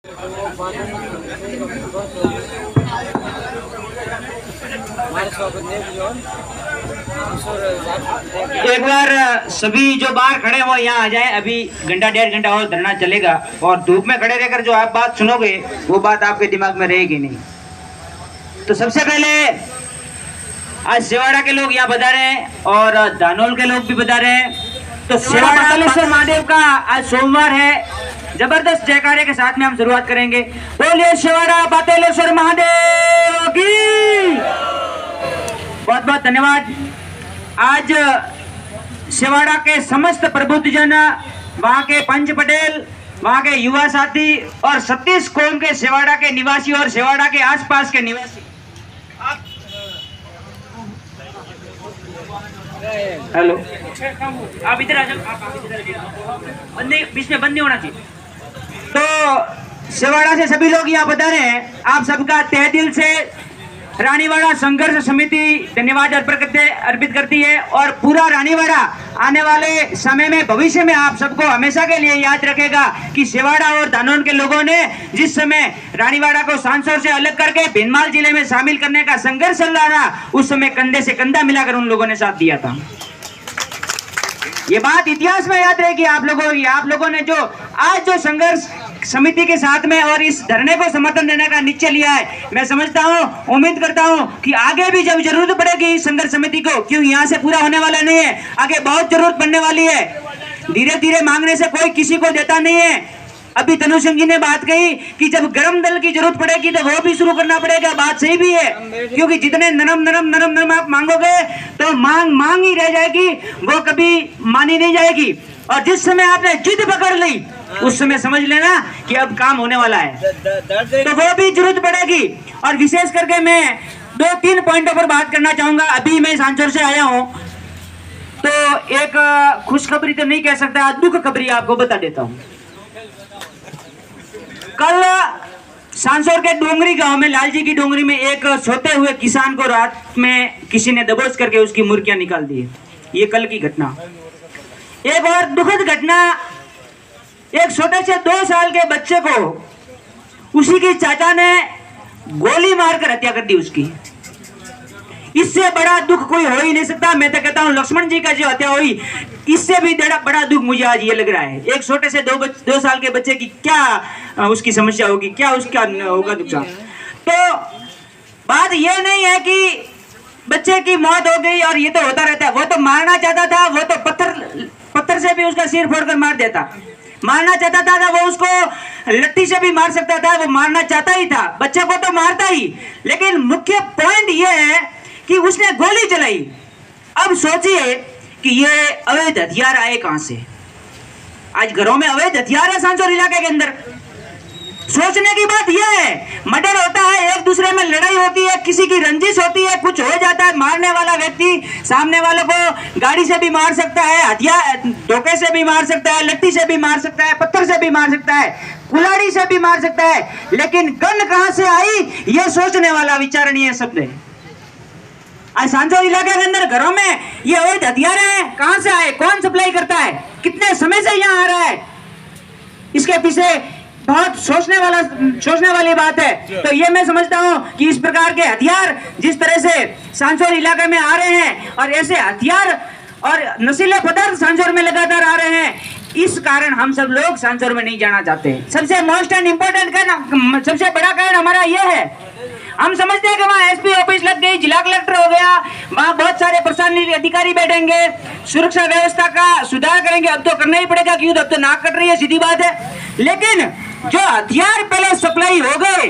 एक बार सभी जो बाहर खड़े हो यहाँ आ जाए। अभी घंटा 1.5 घंटा और धरना चलेगा और धूप में खड़े रहकर जो आप बात सुनोगे वो बात आपके दिमाग में रहेगी नहीं। तो सबसे पहले आज सेवाड़ा के लोग यहाँ बता रहे हैं और दानोल के लोग भी बता रहे हैं। तो सेवाड़ा पातालेश्वर महादेव का आज सोमवार है। जबरदस्त जयकारे के साथ में हम शुरुआत करेंगे। बोलिए सेवाड़ा पातालेश्वर महादेव की। बहुत बहुत धन्यवाद। आज सेवाड़ा के समस्त प्रबुद्धजन, वहाँ के पंच पटेल, वहाँ के युवा साथी और 36 कौम के सेवाड़ा के निवासी और सेवाड़ा के आसपास के निवासी, हेलो, आप इधर आ जाओ। बंदे बीच में बंद नहीं होना चाहिए। तो सेवाड़ा से सभी लोग यहाँ बता रहे हैं। आप सबका तहे दिल से रानीवाड़ा संघर्ष समिति धन्यवाद अर्पित करती है और पूरा रानीवाड़ा आने वाले समय में भविष्य में आप सबको हमेशा के लिए याद रखेगा कि सेवाड़ा और दानोन के लोगों ने जिस समय रानीवाड़ा को सांसौर से अलग करके भीनमाल जिले में शामिल करने का संघर्ष चल रहा था, उस समय कंधे से कंधा मिलाकर उन लोगों ने साथ दिया था। ये बात इतिहास में याद रहेगी आप लोगों ने जो आज जो संघर्ष समिति के साथ में और इस धरने को समर्थन देने का निश्चय लिया है। मैं समझता हूँ, उम्मीद करता हूँ कि आगे भी जब जरूरत पड़ेगी इस संघर्ष समिति को, क्यों यहाँ से पूरा होने वाला नहीं है, आगे बहुत जरूरत पड़ने वाली है। धीरे धीरे मांगने से कोई किसी को देता नहीं है। अभी तनु सिंह जी ने बात कही कि जब गर्म दल की जरूरत पड़ेगी तो वो भी शुरू करना पड़ेगा। बात सही भी है, क्योंकि जितने नरम आप मांगोगे तो मांग ही रह जाएगी, वो कभी मानी नहीं जाएगी। और जिस समय आपने जिद पकड़ ली उस समय समझ लेना कि अब काम होने वाला है, तो वो भी जरूरत पड़ेगी। और विशेष करके मैं 2-3 पॉइंटों पर बात करना चाहूंगा। अभी मैं सांसौर से आया हूं तो एक खुशखबरी तो नहीं कह सकता, दुख खबरी आपको बता देता हूं। कल सांसौर के डोंगरी गांव में, लालजी की डोंगरी में, एक सोते हुए किसान को रात में किसी ने दबोच करके उसकी मुर्गियां निकाल दी। ये कल की घटना। एक और दुखद घटना, एक छोटे से 2 साल के बच्चे को उसी के चाचा ने गोली मारकर हत्या कर दी उसकी। इससे बड़ा दुख कोई हो ही नहीं सकता। मैं तो कहता हूं लक्ष्मण जी का जो हत्या हुई, इससे भी बड़ा दुख मुझे आज ये लग रहा है। एक छोटे से 2 साल के बच्चे की क्या उसकी समस्या होगी, क्या उसका होगा नुकसान। तो बात ये नहीं है कि बच्चे की मौत हो गई और ये तो होता रहता है। वो तो मारना चाहता था, वो तो पत्थर से भी उसका सिर फोड़कर मार देता। मारना चाहता था वो उसको लट्ठी से भी मार सकता था, वो मारना चाहता ही था, बच्चे को तो मारता ही। लेकिन मुख्य पॉइंट ये है कि उसने गोली चलाई। अब सोचिए कि ये अवैध हथियार आए कहां से। आज घरों में अवैध हथियार है सांसौर इलाके के अंदर। सोचने की बात यह है, मर्डर होता है, एक दूसरे में लड़ाई होती है, किसी की रंजिश होती है, कुछ हो जाता है, मारने वाला व्यक्ति सामने वाले को गाड़ी से भी मार सकता है, हथियार धोखे से भी मार सकता है, लट्ठी से भी मार सकता है, पत्थर से भी मार सकता है, कुल्हाड़ी से भी मार सकता है। लेकिन गन कहां से आई, यह सोचने वाला विचारणीय शब्द है। आज सांसौर इलाके के अंदर घरों में ये अवैध हथियार हैं, कहां से आए, कौन सप्लाई करता है, कितने समय से यहाँ आ रहा है, इसके पीछे बहुत सोचने वाली बात है। तो ये मैं समझता हूं कि इस प्रकार के हथियार जिस तरह से सांसौर इलाके में आ रहे हैं और ऐसे हथियार और नशीले पदार्थ सांसौर में लगातार आ रहे हैं, इस कारण हम सब लोग सांसौर में नहीं जाना चाहते। सबसे मोस्ट एंड इम्पोर्टेंट कारण, सबसे बड़ा कारण हमारा यह है, हम समझते हैं कि वहाँ एसपी ऑफिस लग गई, जिला कलेक्टर हो गया, वहाँ बहुत सारे प्रशासनिक अधिकारी बैठेंगे, सुरक्षा व्यवस्था का सुधार करेंगे। अब तो करना ही पड़ेगा क्योंकि अब तो नाक कट रही है, सीधी बात है। लेकिन जो हथियार पहले सप्लाई हो गए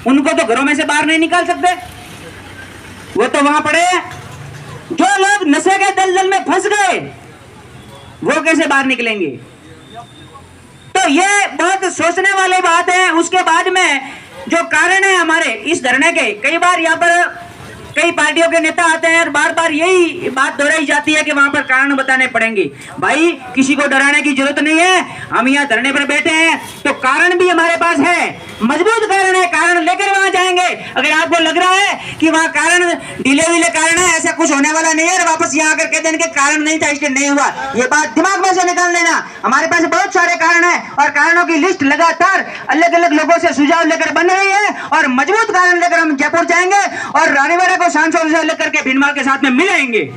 उनको तो घरों में से बाहर नहीं निकाल सकते, वो तो वहां पड़े। जो लोग नशे के दलदल में फंस गए वो कैसे बाहर निकलेंगे। तो ये बहुत सोचने वाली बात है। उसके बाद में जो कारण है हमारे इस धरने के, कई बार यहाँ पर कई पार्टियों के नेता आते हैं और बार बार यही बात दोहराई जाती है कि वहां पर कारण बताने पड़ेंगे। भाई किसी को डराने की जरूरत नहीं है, हम यहाँ धरने पर बैठे हैं तो कारण भी हमारे पास है। मजबूत कारण है, कारण लेकर वहां जाएंगे। अगर आपको लग रहा है कि वहां कारण ढीले ढीले कारण है, ऐसा कुछ होने वाला नहीं है, और वापस यहाँ आकर कह देंगे कि कारण नहीं था इसलिए नहीं हुआ, ये बात दिमाग में से निकाल लेना। हमारे पास बहुत सारे कारण है और कारणों की लिस्ट लगातार अलग अलग लोगों से सुझाव लेकर बन रही है, और मजबूत कारण लेकर हम जयपुर जाएंगे और रानीवाड़ा को सांसद से लेकर के भिनमाल के साथ में मिलेंगे।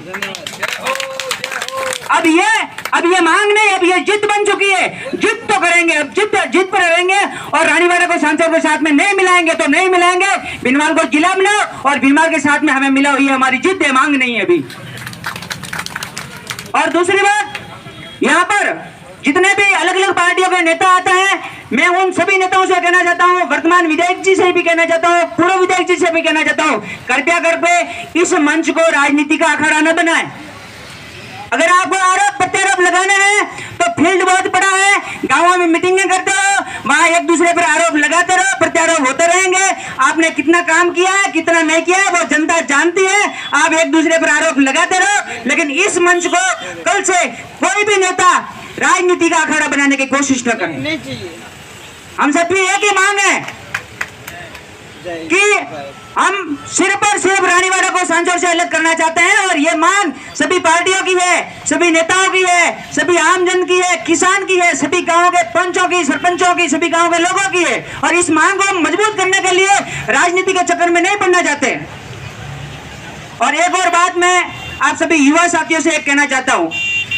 अब ये मांग नहीं, अब ये जिद बन चुकी है, जिद तो करेंगे, अब जिद पर रहेंगे, और रानीवाड़ा को सांसद के साथ में नहीं मिलाएंगे तो नहीं मिलाएंगे। भिनमाल को जिला मिलाओ और भिनमाल के साथ में हमें मिलाओ, ये हमारी जिद है, मांग नहीं है अभी। और दूसरी बात, यहाँ पर जितने भी अलग अलग पार्टियों के नेता आते हैं, मैं उन सभी नेताओं से कहना चाहता हूं, वर्तमान विधायक जी से भी कहना चाहता हूं, पूर्व विधायक जी से भी कहना चाहता हूं, कृपया करके इस मंच को राजनीति का अखाड़ा न बनाएं। अगर आपको आरोप प्रत्यारोप लगाने हैं तो फील्ड बहुत बड़ा है, गांवों में मीटिंगें करते हो, वहां एक दूसरे पर आरोप लगाते रहो, प्रत्यारोप होते रहेंगे। आपने कितना काम किया है, कितना नहीं किया है, वो जनता जानती है। आप एक दूसरे पर आरोप लगाते रहो, लेकिन इस मंच को कल से कोई भी नेता राजनीति का अखाड़ा बनाने की कोशिश न करें। हम सबकी एक ही मांग है कि हम सिर्फ और सिर्फ रानीवाड़ा को सांसद से अलग करना चाहते हैं, और ये मांग सभी पार्टियों की है, सभी नेताओं की है, सभी आमजन की है, किसान की है, सभी गांवों के पंचों की, सरपंचों की, सभी गांवों के लोगों की है। और इस मांग को मजबूत करने के लिए राजनीति के चक्कर में नहीं पड़ना चाहते। और एक और बात मैं आप सभी युवा साथियों से कहना चाहता हूँ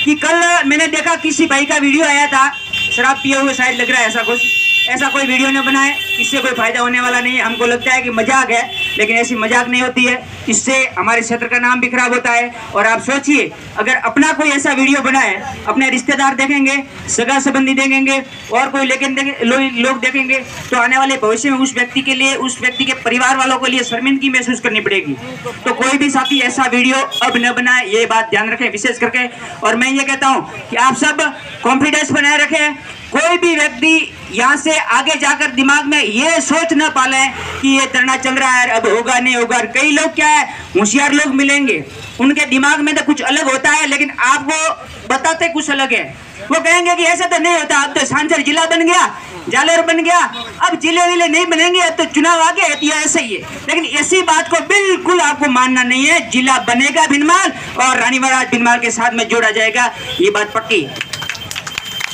कि कल मैंने देखा किसी भाई का वीडियो आया था, शराब पिए हुए शायद लग रहा है, ऐसा कुछ, ऐसा कोई वीडियो न बनाए, इससे कोई फायदा होने वाला नहीं है। हमको लगता है कि मजाक है, लेकिन ऐसी मजाक नहीं होती है, इससे हमारे क्षेत्र का नाम भी खराब होता है। और आप सोचिए, अगर अपना कोई ऐसा वीडियो बनाए, अपने रिश्तेदार देखेंगे, सगा संबंधी देखेंगे, और कोई लोग देखेंगे, तो आने वाले भविष्य में उस व्यक्ति के लिए, उस व्यक्ति के परिवार वालों के लिए शर्मिंदगी महसूस करनी पड़ेगी। तो कोई भी साथी ऐसा वीडियो अब न बनाए, ये बात ध्यान रखें विशेष करके। और मैं ये कहता हूँ कि आप सब कॉन्फिडेंस बनाए रखें, कोई भी व्यक्ति यहाँ से आगे जाकर दिमाग में ये सोच न पाले कि ये धरना चल रहा है, अब होगा नहीं होगा। कई लोग क्या है, होशियार लोग मिलेंगे, उनके दिमाग में तो कुछ अलग होता है, लेकिन आपको बताते कुछ अलग है। वो कहेंगे कि ऐसा तो नहीं होता, अब तो सांसद जिला बन गया, जालेर बन गया, अब जिले विले नहीं बनेंगे, अब तो चुनाव आ गया, तो ऐसा ही है। लेकिन ऐसी बात को बिल्कुल आपको मानना नहीं है। जिला बनेगा भिनमाल, और रानीवाड़ा भिनमाल के साथ में जोड़ा जाएगा, ये बात पक्की है।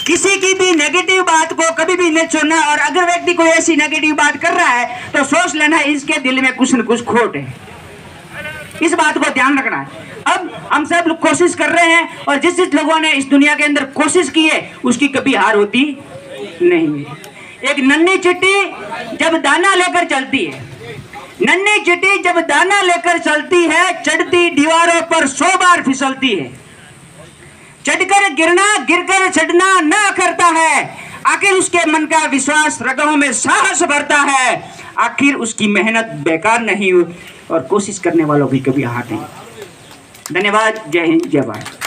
किसी की भी नेगेटिव बात को कभी भी नहीं छोड़ना, और अगर व्यक्ति कोई ऐसी नेगेटिव बात कर रहा है तो सोच लेना इसके दिल में कुछ न कुछ खोट है, इस बात को ध्यान रखना है। अब हम सब लोग कोशिश कर रहे हैं, और जिस लोगों ने इस दुनिया के अंदर कोशिश की है उसकी कभी हार होती नहीं है। एक नन्ही चिट्टी जब दाना लेकर चलती है, नन्ही चिट्टी जब दाना लेकर चलती है, चढ़ती दीवारों पर 100 बार फिसलती है, चढ़कर गिरना गिरकर चढ़ना न करता है, आखिर उसके मन का विश्वास रगों में साहस भरता है, आखिर उसकी मेहनत बेकार नहीं हुई, और कोशिश करने वालों की कभी हार नहीं। धन्यवाद। जय हिंद, जय भारत।